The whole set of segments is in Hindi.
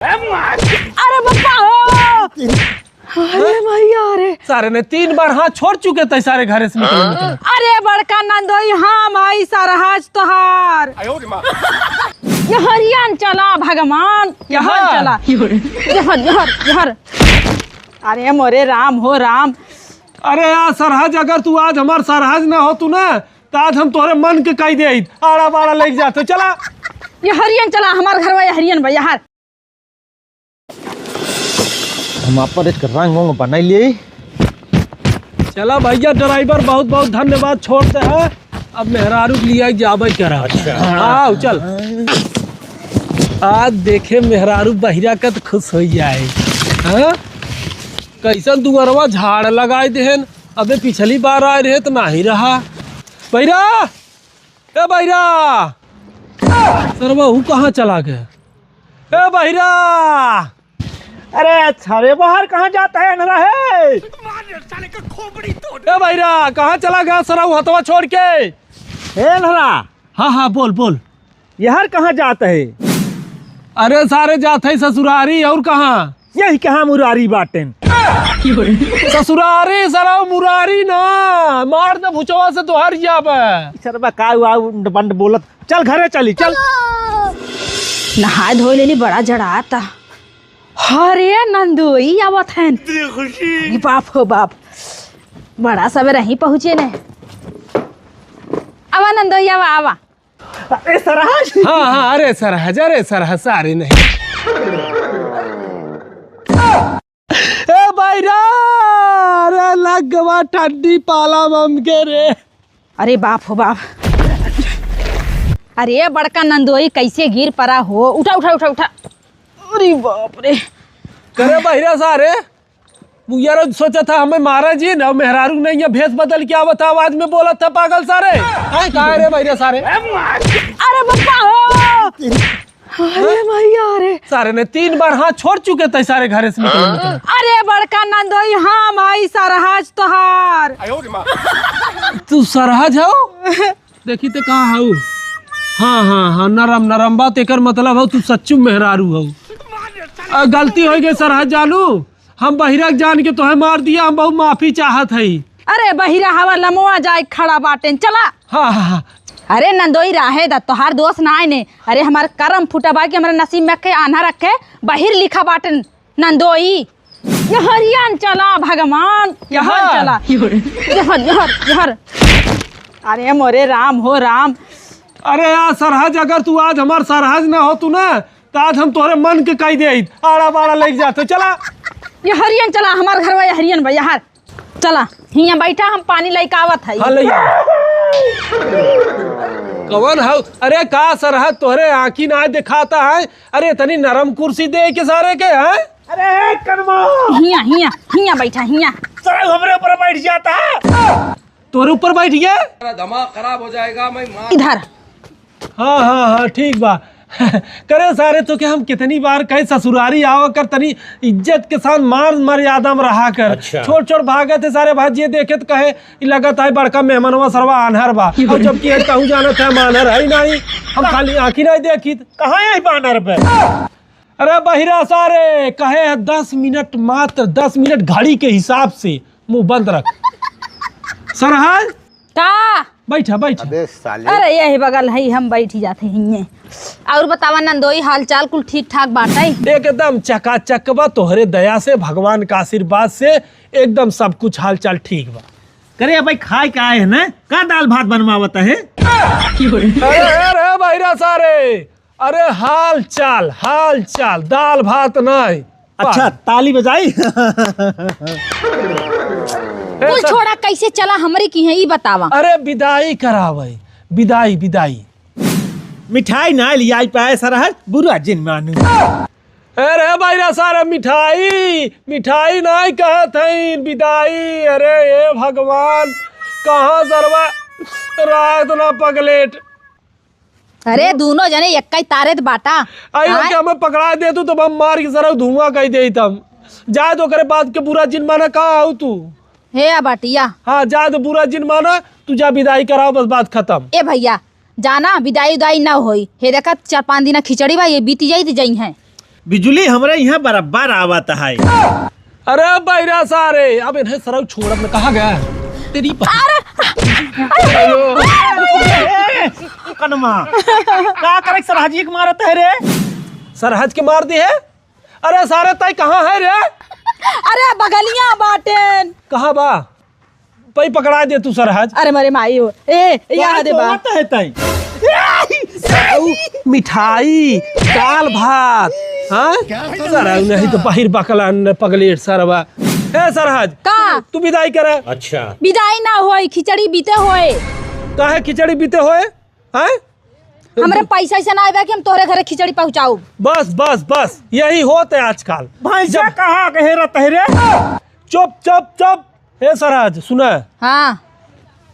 अरे बाबा, अरे भैया, अरे सारे ने 3 बार हाथ छोड़ चुके थे सारे घर से निकलने। अरे बड़का नंदोई, हाँ भाई सरहज तोहार यहरियन चला भगवान, यहर चला यहर यहर यहर। अरे मोरे राम हो राम। अरे यार सरहज, अगर तू आज हमार सरहज ना हो तू ना तो आज हम तोरे मन के कही दे आड़ा बाड़ा लेके जाते। चला यहरियन चला, हमार घर में यहरियन भैया हर। हम आप पर एक रंग वंग बना लिए। चला भैया, ड्राइवर बहुत बहुत धन्यवाद, छोड़ते हैं अब मेहरारू लिया जावे करा। आओ चल, आज देखे मेहरारू बहिरा का तो खुश हो जाए। हाँ कैसन दुअरवा झाड़ लगाए देहन, अबे पिछली बार आए रहे तो नहीं रहा। बहिरा, ए बहिरा, सर बहू कहाँ चला गया? ए बहिरा, अरे अच्छा रे, बाहर कहाँ जाता है नरा है? ए बहिरा कहाँ चला गया सराऊ हथवा छोड़ के? ए नरा, हाँ हाँ बोल बोल। यार कहाँ जाता है? अरे सारे जाते ससुरारी, और कहाँ? यही कहाँ मुरारी बाटेन। ससुरारी सराऊ मुरारी ना, मार दे भुचवा से तो हर जाबे। सरबा का बंद बोलत, चल घरे चली चल। नहाए धोए लेनी, बड़ा जड़ाता। अरे नंदोई आवत है, बाप हो बाप, बड़ा सब रही पहुँचे ने। आवा नंदोई, आवा आवा। अरे सरहज, हाँ हाँ, अरे सरहज, अरे सरहज सारे नहीं। ए बहिरा, अरे लग गवा ठंडी पाला बम के रे। अरे बाप हो बाप, अरे बड़का नंदोई कैसे गिर पड़ा हो? उठा उठा उठा उठा। अरे बाप रे। करे बहिरा सारे, मुझे सोचा था हमें मारा जी ना, मेहरारू ने ये भेष बदल के आवत आवाज में बोला था पागल सारे। कहाँ रे बहिरा सारे? अरे बाबा, अरे भैया, अरे सारे ने 3 बार हाथ छोड़ चुके थे सारे घर से निकलने। अरे बड़का नंदोई, हाँ भाई सरहज तोहार। तू सरहज हो? देखी ते कहाँ हो? हाँ हाँ हाँ, नरम नरम बात एकर मतलब हो तू सच्चू मेहरारू हो। गलती हो गई सरहज जानू, हम बहिरा जान के तोहे मार दिया, हम बहुत माफी चाहत है। अरे बहिरा हवा लमवा जाए खड़ा बाटेन, चला। हाँ हाँ हाँ। अरे नंदोई राहे दा, तोहार दोस्त ना आए ने। अरे हमारे करम फूटा बा के हमारे नसीब में के आना रखे, बहिर लिखा बाटन नंदोई। यहरियन चला भगवान, यहर चला यहर यहर यहर। अरे मोरे राम हो राम। अरे यार सरहज, अगर तू आज हमार सरहज ना हो तू ना तो आज हम तोरे मन के कही दे आड़ा बाड़ा लेके जाते। चला यहरियन चला, हमारे घर में यहरियन भैया हर। चला हिया बैठा, हम पानी लेके आवत है। हाँ ले कौन हो? अरे का सरहद तोहरे आँखी ना दिखाता है? अरे तनी नरम कुर्सी दे के सारे के हैं। अरे कनमा, हिया हिया हिया बैठा, हिया। सर हमरे ऊपर बैठ जाता है। तोरे ऊपर बैठ गया? दिमाग खराब हो जाएगा। मैं इधर। हाँ हाँ हाँ ठीक बा। करे सारे तो क्या हम कितनी बार कहे ससुरारी आओ कर, तनी इज्जत के साथ मान मर्यादा में रहा कर। अच्छा। छोड़ छोड़ भागे थे सारे भाजिए देखे तो कहे लगता है बड़का मेहमानवा सरवा आनहर बा, और जबकि कहूँ जाना था मानहर है नहीं, हम खाली आँखी नहीं देखी। कहाँ है बानर पे? अरे बहिरा सारे कहे 10 मिनट, मात्र 10 मिनट घड़ी के हिसाब से मुंह बंद रख। सरहज का बैठा बैठा। अरे यही बगल है, हम बैठ जाते हैं। और बतावा नंदोई, हाल चाल कुल ठीक ठाक बाटे? एकदम चकाचक बा, तोहरे दया से, भगवान का आशीर्वाद से एकदम सब कुछ हाल चाल ठीक बा। करे भाई खाए का है ना, का दाल भात बनवावता है? अरे अरे बहिरा सारे, अरे हाल चाल दाल भात नहीं। अच्छा ताली बजाई। कुल छोड़ा कैसे चला हमरे की है, ई बतावा। अरे विदाई करावे, विदाई विदाई। मिठाई ना लिया पाए सरहज, बुरा जिन मानू। अरे बहिरा सारा मिठाई मिठाई नहीं कहत है, विदाई। अरे ये भगवान, कहाँ सरवा रात ना पगलेट। अरे दोनों जने एक ही तारेत बाटा। आइयो कि हमें पकड़ा दे तू तो हम मार के सर धुआं कही दे तम। जा तो करे बात के बुरा जिन माना, कहाँ हो तू? हे बाटिया, हाँ जा तो बुरा जिन माना, तू जा विदाई कराओ, बस बात खत्म। ए भैया जाना, विदाई उदाई ना होई। हे देखा 4-5 दिन खिचड़ी बा, ये बीती जाई तो जाई है। बिजली हमरे यहाँ बराबर आवत है। अरे बहिरा सारे अब इन्हें सरव छोड़ अपने कहा गया है तेरी कनमा का करे सरहाजी के मारत है रे? सरहज के मार दी है। अरे सारे तय कहाँ है रे? अरे बगलिया बाटेन कहाँ बा पई पकड़ा दे तू सरहज। अरे मरे माई हो ए याद है बा है तई मिठाई दाल भात हाँ सरहज नहीं तो बाहिर बकला पगलेट सरवा ए सरहज का तू विदाई करे। अच्छा विदाई ना होए खिचड़ी बीते होए काहे खिचड़ी बीते होए हैं? हमरे पैसा से ना आवे कि हम तोहरे घरे खिचड़ी पहुंचाऊ। बस बस बस यही होते आजकल। भैंसा कहाँ कहे रहते है रे? चुप चुप चुप ए सरहज सुना हाँ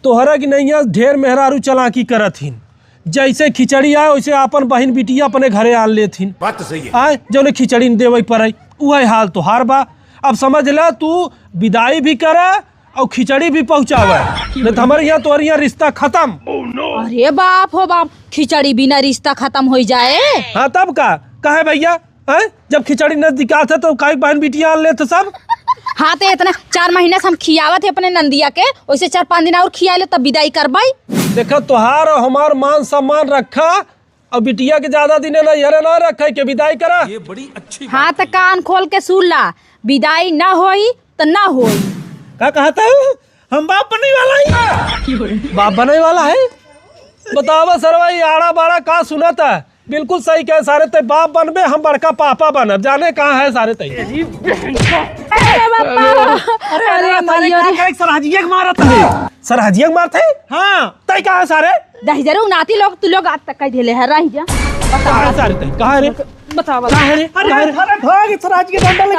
तोहरा की नैया ढेर मेहरारू चलाकी करत हिन जैसे खिचड़ी आए वैसे अपन बहन बिटिया अपने घरे आन लेथिन। बात तो सही है। आए जौने खिचड़ी न देवे पड़े वही हाल तोहार बा। अब समझ ला तू विदाई भी करे और खिचड़ी भी पहुंचावे नहीं तो हमारे यहाँ तोहरे यहाँ रिश्ता खत्म। अरे बाप हो बाप खिचड़ी बिना रिश्ता खत्म हो जाए। हाँ तब का कहे भैया हैं? जब खिचड़ी नजदीक आते तो काई बहन बिटिया आन लेते सब। हाँ तो इतना 4 महीने से हम खियावत है अपने नंदिया के वैसे 4-5 दिन और खिया ले तब विदाई करबाई। देखा तोहार और हमार मान सम्मान रखा और बिटिया के ज्यादा दिन ना यरे ना रखा के विदाई करा। ये बड़ी अच्छी हाँ तो कान खोल के सुन ला विदाई ना होई तो ना होई। का कहता है हम बाप बनने वाला ही बाप बनने वाला है। बतावा सरवाई आड़ा बाड़ा का सुनाता है बिल्कुल सही कहे सारे ते बाप बनबे हम बड़का पापा बनब जाने कहाँ है सारे ते। अरे बापा अरे मरियो रे करे सरहाजिया के मारत है। सरहजिया के मारते हाँ तय कहाँ है सारे? दहिजरे उनाती लोग तू लोग आज तक कह देले है रही जा कहाँ है सारे ते? कहाँ है रे? बता बता कहाँ है रे? अरे कहाँ है रे? अरे भाग सरहाजी के डंडा लेके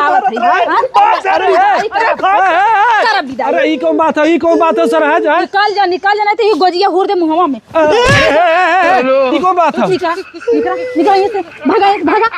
कर विदाई। अरे ई कौन बात है? ई कौन बात है सरहज है? निकल जा नहीं तो ये गोजिया हुर दे मुहवा में। ई कौन बात है? निकल निकल निकल ये से भागा भागा।